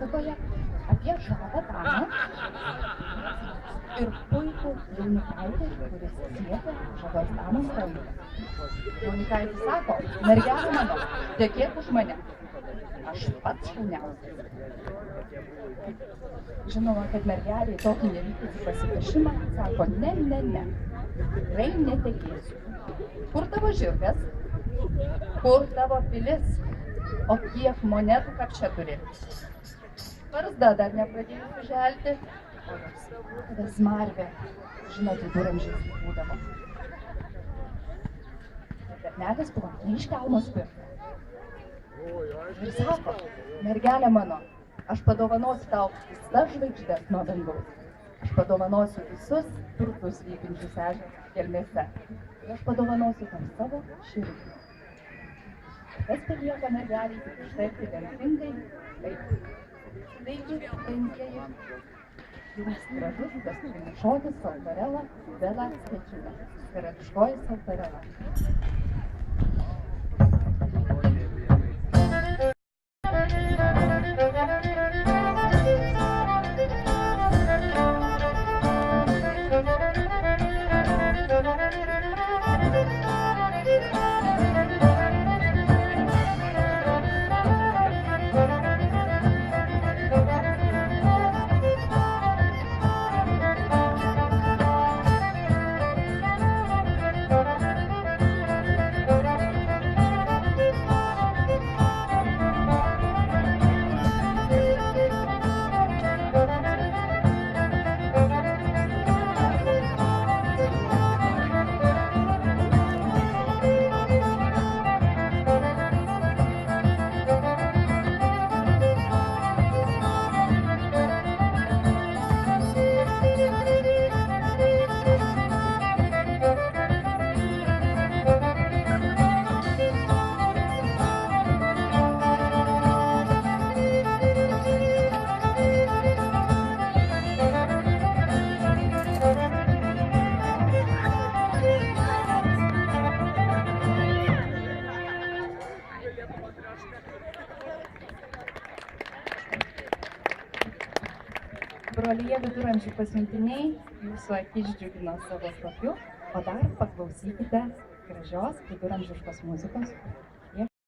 pasakoja apie žavą damą ir puikų jaunikaitį, kuris siekia žavios damos ranką. Jaunikaitis sako, mergelė mano, tekėk už mane. Aš pats šauniausias. Žinoma, kad mergelė tokį nevykusį pasipriešimą sako, ne, tikrai netekėsiu. Kur tavo žirgas? Kur tavo pilis? O kiek monetų kapče turi? Barzda dar nepradėjusi želti, o jos tada smarvė, žinot, viduramžiais būdavo. Bernelis buvo iš kelmo spirta. Ir sako, mergelė mano, aš padovanosiu tau visas žvaigždes nuo dangaus. Aš padovanosiu visus turtus vypinčius ežero gelmėse. Ir aš padovanosiu tau savo širdį. Kas belieka mergelei tik ištarti lemtingai, taip. Sveiki, brangieji. Jums gražus vestuvinis žodis Saltarela Bela Skečina. Karališkoji Saltarela. Brolija viduramžių pasiuntiniai jūsų akis džiugino savo šokiu, o dar paklausykite gražios viduramžiškos muzikos.